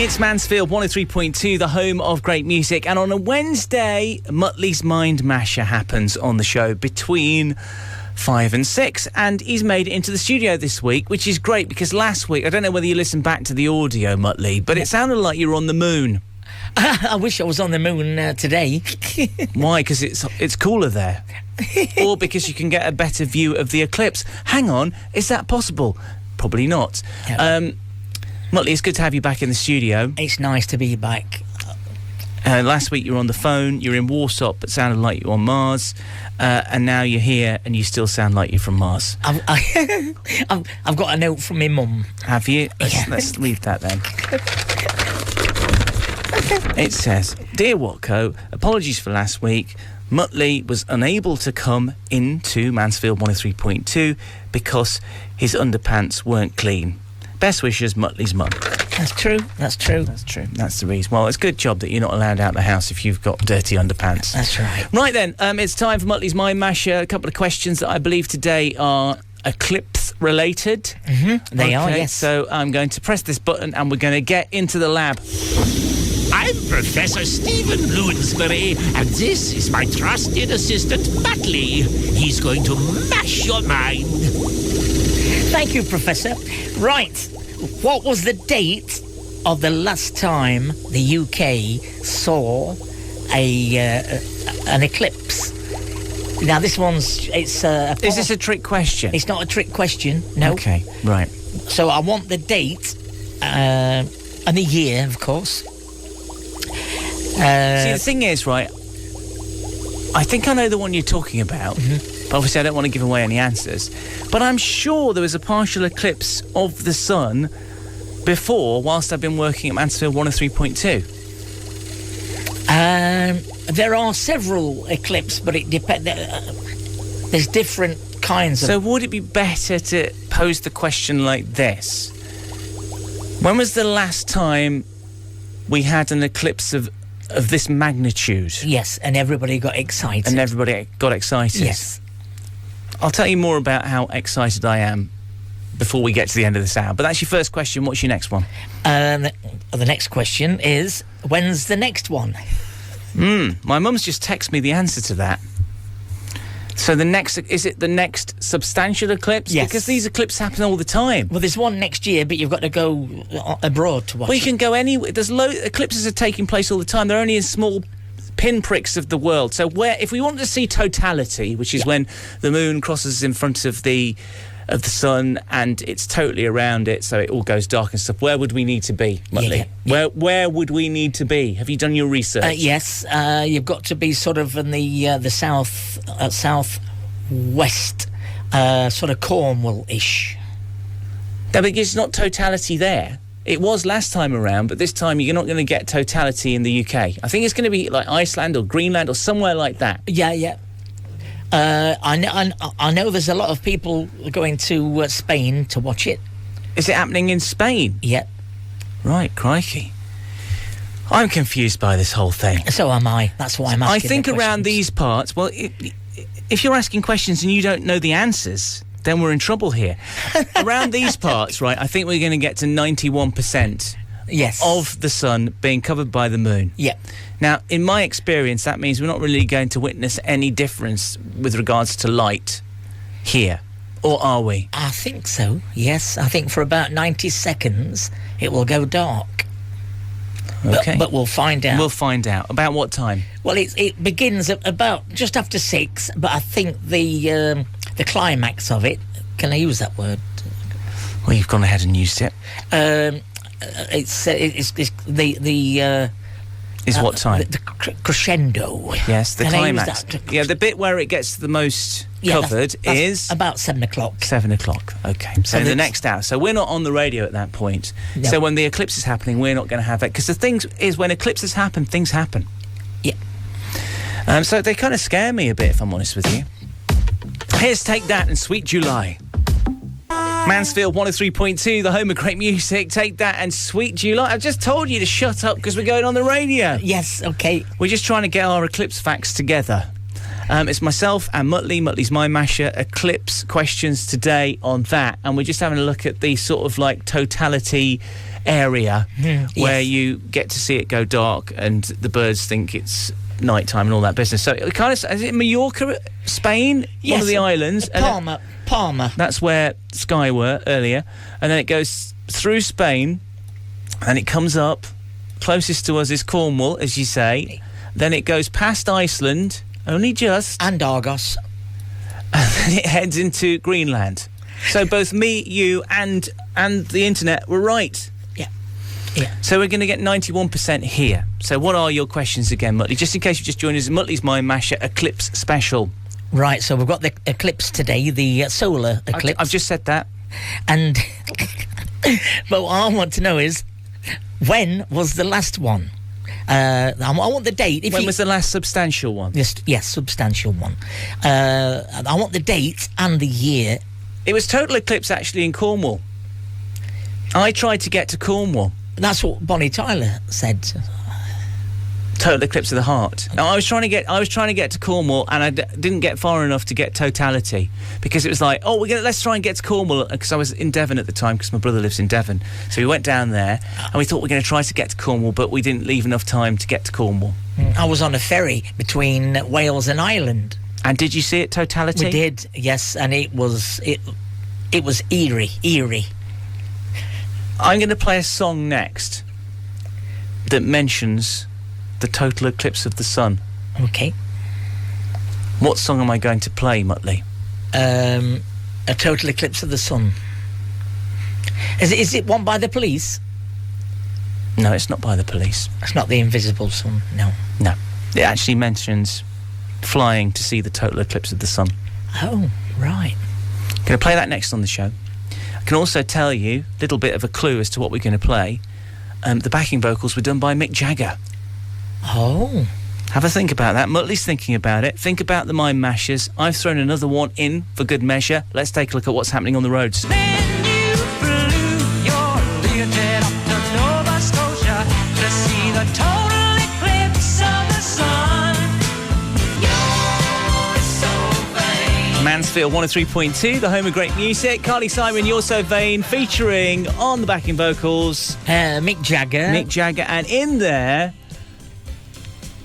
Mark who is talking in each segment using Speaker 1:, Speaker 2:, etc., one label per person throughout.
Speaker 1: It's Mansfield 103.2, the home of great music. And on a Wednesday, Mutley's Mind Masher happens on the show between 5 and 6. And he's made it into the studio this week, which is great because last week, I don't know whether you listened back to the audio, Mutley, but it sounded like you were on the moon.
Speaker 2: I wish I was on the moon today.
Speaker 1: Why? Because it's cooler there. Or because you can get a better view of the eclipse. Hang on, is that possible? Probably not.
Speaker 2: No.
Speaker 1: Mutley, it's good to have you back in the studio.
Speaker 2: It's nice to be back.
Speaker 1: Last week you were on the phone, you were in Warsaw, but sounded like you were on Mars. And now you're here and you still sound like you're from Mars.
Speaker 2: I've got a note from my mum.
Speaker 1: Have you? Let's leave that then. It says, "Dear Watko, apologies for last week. Mutley was unable to come into Mansfield 103.2 because his underpants weren't clean. Best wishes, Mutley's mum."
Speaker 2: That's true. That's true.
Speaker 1: That's true. That's the reason. Well, it's a good job that you're not allowed out the house if you've got dirty underpants.
Speaker 2: That's right.
Speaker 1: Right then, it's time for Mutley's Mind Masher. A couple of questions that I believe today are Eclipse related.
Speaker 2: Mm-hmm. They are, yes.
Speaker 1: So I'm going to press this button and we're going to get into the lab.
Speaker 3: I'm Professor Stephen Bloomsbury, and this is my trusted assistant, Mutley. He's going to mash your mind.
Speaker 2: Thank you, Professor. Right. What was the date of the last time the UK saw an eclipse? Now, this one's... Is
Speaker 1: this a trick question?
Speaker 2: It's not a trick question, no.
Speaker 1: Okay, right.
Speaker 2: So I want the date and the year, of course.
Speaker 1: See, the thing is, right, I think I know the one you're talking about, but obviously I don't want to give away any answers. But I'm sure there was a partial eclipse of the sun before, whilst I've been working at Mansfield 103.2.
Speaker 2: There are several eclipses, but it depends. There's different kinds of...
Speaker 1: So would it be better to pose the question like this? When was the last time we had an eclipse of this magnitude?
Speaker 2: Yes, and everybody got excited.
Speaker 1: And everybody got excited?
Speaker 2: Yes.
Speaker 1: I'll tell you more about how excited I am before we get to the end of this hour. But that's your first question. What's your next one?
Speaker 2: The next question is, when's the next one?
Speaker 1: My mum's just texted me the answer to that. So is it the next substantial eclipse?
Speaker 2: Yes.
Speaker 1: Because these eclipses happen all the time.
Speaker 2: Well, there's one next year, but you've got to go abroad to watch
Speaker 1: Well, you can go anywhere. Eclipses are taking place all the time. They're only in small pinpricks of the world. So if we want to see totality, which is when the moon crosses in front of the sun and it's totally around it, so it all goes dark and stuff, where would we need to be, Mutley?
Speaker 2: Yeah.
Speaker 1: Where would we need to be? Have you done your research?
Speaker 2: Yes, you've got to be sort of in the southwest, sort of Cornwall-ish.
Speaker 1: No, but it's not totality there. It was last time around, but this time you're not going to get totality in the UK. I think it's going to be like Iceland or Greenland or somewhere like that.
Speaker 2: Yeah. I know there's a lot of people going to Spain to watch it.
Speaker 1: Is it happening in Spain?
Speaker 2: Yeah.
Speaker 1: Right, crikey. I'm confused by this whole thing.
Speaker 2: So am I. That's why I'm asking.
Speaker 1: I think around these parts, well, if you're asking questions and you don't know the answers, then we're in trouble here. Around these parts, right, I think we're going to get to 91% of the sun being covered by the moon.
Speaker 2: Yeah.
Speaker 1: Now, in my experience, that means we're not really going to witness any difference with regards to light here. Or are we?
Speaker 2: I think so, yes. I think for about 90 seconds it will go dark.
Speaker 1: Okay.
Speaker 2: But we'll find out.
Speaker 1: We'll find out. About what time?
Speaker 2: Well, it begins at about just after 6, but I think the climax of it, can I use that word?
Speaker 1: Well, you've gone ahead and used it.
Speaker 2: It's the
Speaker 1: is what time?
Speaker 2: The crescendo.
Speaker 1: Yes, the
Speaker 2: Can
Speaker 1: climax. Yeah, the bit where it gets the most covered
Speaker 2: that's
Speaker 1: is...
Speaker 2: about 7 o'clock.
Speaker 1: 7 o'clock, okay. So the next hour. So we're not on the radio at that point. No. So when the eclipse is happening, we're not going to have that. Because the thing is, when eclipses happen, things happen.
Speaker 2: Yeah.
Speaker 1: So they kind of scare me a bit, if I'm honest with you. Here's Take That and Sweet July. Mansfield 103.2, the home of great music. Take That and Sweet July. I've just told you to shut up because we're going on the radio.
Speaker 2: Yes, okay.
Speaker 1: We're just trying to get our eclipse facts together. It's myself and Mutley. Mutley's Mind Masher. Eclipse questions today on that. And we're just having a look at the sort of like totality area where you get to see it go dark and the birds think it's nighttime and all that business. So it kind of, is it Mallorca, Spain?
Speaker 2: Yes,
Speaker 1: one of the islands.
Speaker 2: Palma.
Speaker 1: That's where Sky were earlier. And then it goes through Spain and it comes up. Closest to us is Cornwall, as you say. Then it goes past Iceland, only just.
Speaker 2: And Argos.
Speaker 1: And then it heads into Greenland. So both me, you, and the internet were right.
Speaker 2: Yeah.
Speaker 1: So we're going to get 91% here. So what are your questions again, Mutley? Just in case you just joined us, Mutley's Mind Masher Eclipse special.
Speaker 2: Right, so we've got the eclipse today, the solar eclipse.
Speaker 1: I've just said that.
Speaker 2: And but what I want to know is, when was the last one? I want the date.
Speaker 1: When was the last substantial one?
Speaker 2: Yes, substantial one. I want the date and the year.
Speaker 1: It was total eclipse actually in Cornwall. I tried to get to Cornwall.
Speaker 2: That's what Bonnie Tyler said.
Speaker 1: Total eclipse of the heart. Now, I was trying to get to Cornwall, and I didn't get far enough to get totality because it was like, oh, let's try and get to Cornwall, because I was in Devon at the time because my brother lives in Devon. So we went down there, and we thought we're going to try to get to Cornwall, but we didn't leave enough time to get to Cornwall.
Speaker 2: I was on a ferry between Wales and Ireland.
Speaker 1: And did you see it totality?
Speaker 2: We did, yes, and it was eerie.
Speaker 1: I'm going to play a song next that mentions the total eclipse of the sun.
Speaker 2: Okay.
Speaker 1: What song am I going to play, Mutley?
Speaker 2: A total eclipse of the sun. Is it one by the Police?
Speaker 1: No, it's not by the Police.
Speaker 2: It's not the Invisible Sun, no.
Speaker 1: No. It actually mentions flying to see the total eclipse of the sun.
Speaker 2: Oh, right.
Speaker 1: I'm going to play that next on the show. I can also tell you a little bit of a clue as to what we're going to play. The backing vocals were done by Mick Jagger.
Speaker 2: Oh.
Speaker 1: Have a think about that. Mutley's thinking about it. Think about the Mind Mashers. I've thrown another one in for good measure. Let's take a look at what's happening on the roads.
Speaker 4: Then you flew your Learjet up to Nova Scotia to see the total eclipse of the sun. You're so vain.
Speaker 1: Mansfield 103.2, the home of great music. Carly Simon, You're So Vain, featuring on the backing vocals
Speaker 2: Mick Jagger.
Speaker 1: And in there,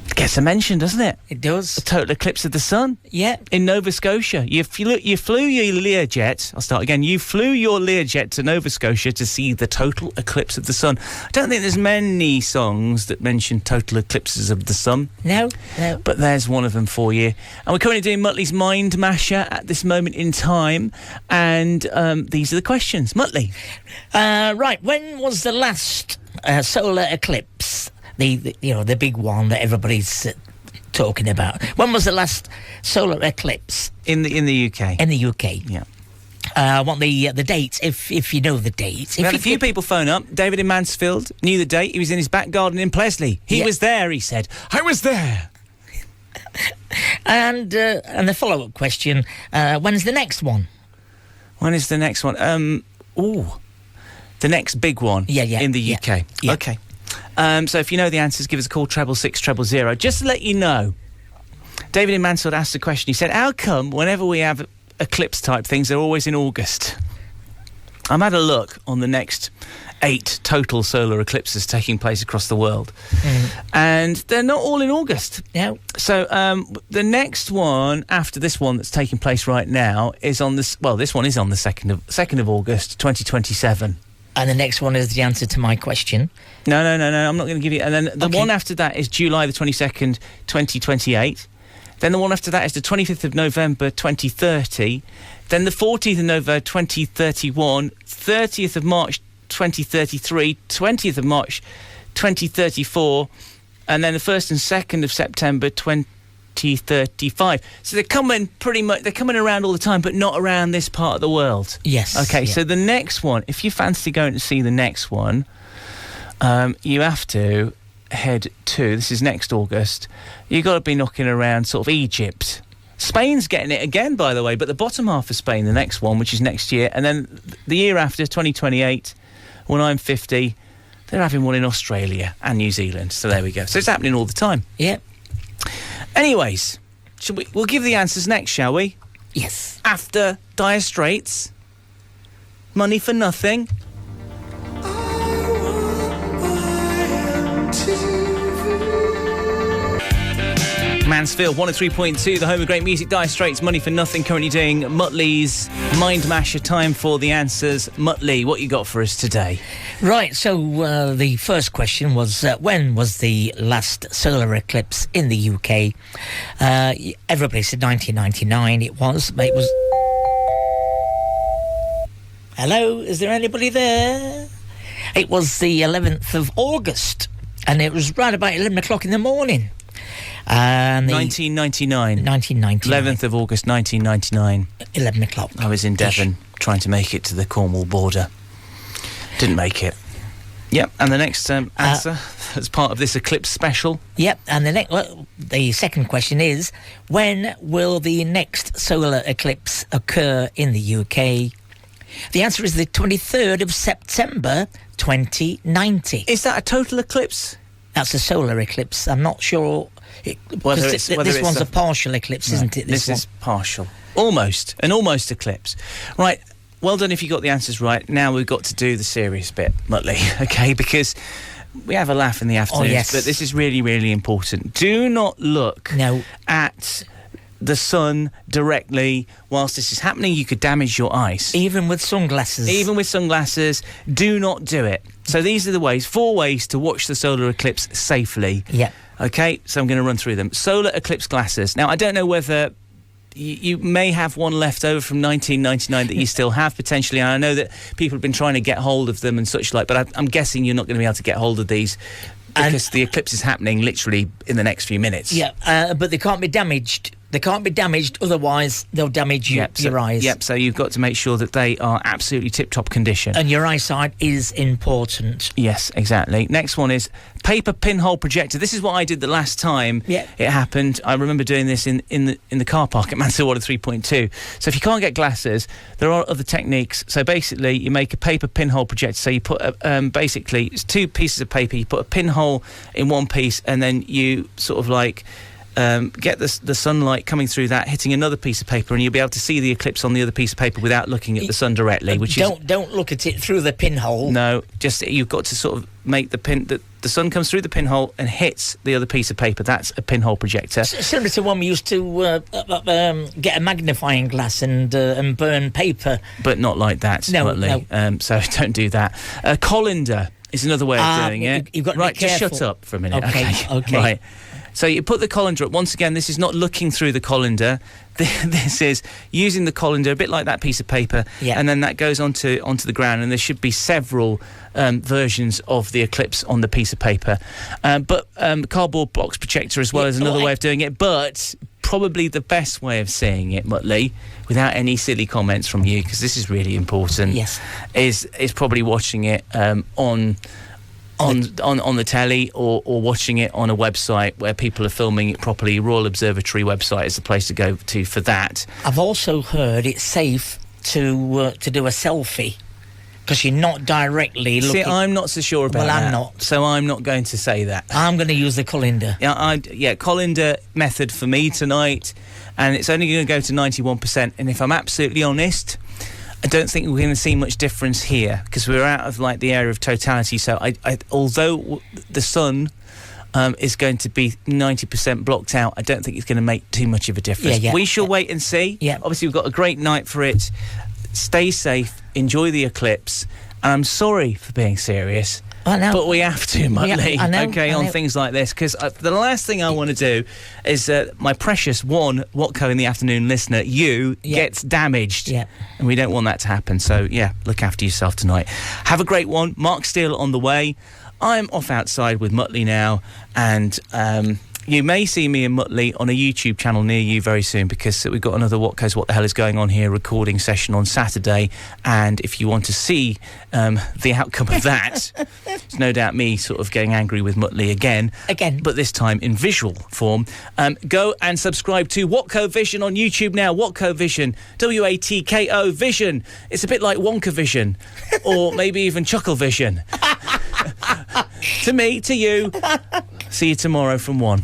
Speaker 1: it gets a mention, doesn't it?
Speaker 2: It does.
Speaker 1: The total eclipse of the sun.
Speaker 2: Yeah.
Speaker 1: In Nova Scotia. You flew your Learjet. I'll start again. You flew your Learjet to Nova Scotia to see the total eclipse of the sun. I don't think there's many songs that mention total eclipses of the sun.
Speaker 2: No.
Speaker 1: But there's one of them for you. And we're currently doing Mutley's Mind Masher at this moment in time. And these are the questions. Mutley.
Speaker 2: Right, when was the last solar eclipse? The big one that everybody's talking about. When was the last solar eclipse?
Speaker 1: In the UK.
Speaker 2: In the UK.
Speaker 1: Yeah.
Speaker 2: I want the date, if you know the date.
Speaker 1: We had a few people phone up. David in Mansfield knew the date. He was in his back garden in Plesley. He was there, he said. I was there.
Speaker 2: And the follow-up question, when's the next one?
Speaker 1: When is the next one? The next big one in the UK.
Speaker 2: Yeah.
Speaker 1: Okay. So if you know the answers, give us a call, 666 000. Just to let you know, David in Mansfield asked a question. He said, how come whenever we have eclipse type things, they're always in August? I've had a look on the next 8 total solar eclipses taking place across the world. And they're not all in August.
Speaker 2: No.
Speaker 1: So the next one after this one that's taking place right now is on this. Well, this one is on the 2nd of August, 2027.
Speaker 2: And the next one is the answer to my question.
Speaker 1: No. I'm not going to give you. And then the one after that is July the 22nd, 2028. Then the one after that is the 25th of November, 2030. Then the 14th of November, 2031. 30th of March, 2033. 20th of March, 2034. And then the 1st and 2nd of September, 2035. So they're coming around all the time, but not around this part of the world.
Speaker 2: Yes.
Speaker 1: Okay,
Speaker 2: yeah.
Speaker 1: so the next one, if you fancy going to see the next one, you have to head to, this is next August, you've got to be knocking around sort of Egypt. Spain's getting it again, by the way, but the bottom half of Spain, the next one, which is next year, and then the year after, 2028, when I'm 50, they're having one in Australia and New Zealand. So there we go. So it's happening all the time.
Speaker 2: Yeah.
Speaker 1: Anyways, We'll give the answers next, shall we?
Speaker 2: Yes.
Speaker 1: After Dire Straits, Money for Nothing. Mansfield 103.2, the home of great music. Dire Straits, Money for Nothing. Currently doing Mutley's Mind Masher. Time for the answers. Mutley, what you got for us today?
Speaker 2: Right, so the first question was, when was the last solar eclipse in the UK? Everybody said 1999. It was. Hello, is there anybody there? It was the 11th of August, and it was right about 11 o'clock in the morning.
Speaker 1: 1999.
Speaker 2: 1999.
Speaker 1: 11th of August 1999.
Speaker 2: 11 o'clock.
Speaker 1: I was in Devon trying to make it to the Cornwall border. Didn't make it. Yep, and the next answer as part of this Eclipse special.
Speaker 2: Yep, and the second question is, when will the next solar eclipse occur in the UK? The answer is the 23rd of September 2090.
Speaker 1: Is that a total eclipse?
Speaker 2: That's a solar eclipse. I'm not sure. This one's a partial eclipse, isn't it?
Speaker 1: This is partial. Almost. An almost eclipse. Right. Well done if you got the answers right. Now we've got to do the serious bit, Mutley, okay? Because we have a laugh in the afternoon, but this is really, really important. Do not look at the sun directly whilst this is happening. You could damage your eyes.
Speaker 2: Even with sunglasses.
Speaker 1: Even with sunglasses, do not do it. So these are the 4 ways to watch the solar eclipse safely.
Speaker 2: Yeah.
Speaker 1: Okay, so I'm going to run through them. Solar eclipse glasses. Now, I don't know whether you may have one left over from 1999 that you still have, potentially. And I know that people have been trying to get hold of them and such like, but I'm guessing you're not going to be able to get hold of these because the eclipse is happening literally in the next few minutes.
Speaker 2: Yeah, but they can't be damaged. They can't be damaged, otherwise they'll damage your eyes.
Speaker 1: Yep, so you've got to make sure that they are absolutely tip-top condition.
Speaker 2: And your eyesight is important.
Speaker 1: Yes, exactly. Next one is paper pinhole projector. This is what I did the last time it happened. I remember doing this in the car park at Mansfield 3.2. So if you can't get glasses, there are other techniques. So basically, you make a paper pinhole projector. So you put, basically, it's 2 pieces of paper. You put a pinhole in one piece, and then you sort of like... get the sunlight coming through that, hitting another piece of paper, and you'll be able to see the eclipse on the other piece of paper without looking at the sun directly.
Speaker 2: Don't look at it through the pinhole.
Speaker 1: No, just you've got to sort of make the sun comes through the pinhole and hits the other piece of paper. That's a pinhole projector.
Speaker 2: Similar to one we used to get a magnifying glass and burn paper.
Speaker 1: But not like that,
Speaker 2: no.
Speaker 1: So don't do that. Colander is another way of doing it.
Speaker 2: You've got to
Speaker 1: right,
Speaker 2: be careful.
Speaker 1: just shut up for a minute.
Speaker 2: Okay.
Speaker 1: Right. So you put the colander up. Once again, this is not looking through the colander. This is using the colander, a bit like that piece of paper, and then that goes onto the ground, and there should be several versions of the eclipse on the piece of paper. But cardboard box projector as well is another way of doing it, but probably the best way of seeing it, Mutley, without any silly comments from you, because this is really important, is probably watching it on the telly or watching it on a website where people are filming it properly. Royal Observatory website is the place to go to for that.
Speaker 2: I've also heard it's safe to do a selfie because you're not directly looking.
Speaker 1: See, I'm not so sure about that.
Speaker 2: Well, I'm not.
Speaker 1: So I'm not going to say that.
Speaker 2: I'm going to use the colander.
Speaker 1: Colander method for me tonight, and it's only going to go to 91%. And if I'm absolutely honest, I don't think we're going to see much difference here because we're out of like the area of totality. So although the sun is going to be 90% blocked out, I don't think it's going to make too much of a difference. We shall wait and see. Obviously, we've got a great night for it. Stay safe, enjoy the eclipse, and I'm sorry for being serious. But we have to, Mutley, on things like this, because the last thing I want to do is my precious Watko in the afternoon listener, gets damaged. And we don't want that to happen. So, look after yourself tonight. Have a great one. Mark Steele on the way. I'm off outside with Mutley now, and you may see me and Mutley on a YouTube channel near you very soon, because we've got another Watko's What the Hell is Going On Here recording session on Saturday, and if you want to see the outcome of that, it's no doubt me sort of getting angry with Mutley again, but this time in visual form. Go and subscribe to Watko Vision on YouTube now. Watko Vision, Watko Vision. It's a bit like Wonka Vision, or maybe even Chuckle Vision. To me, to you. See you tomorrow from 1.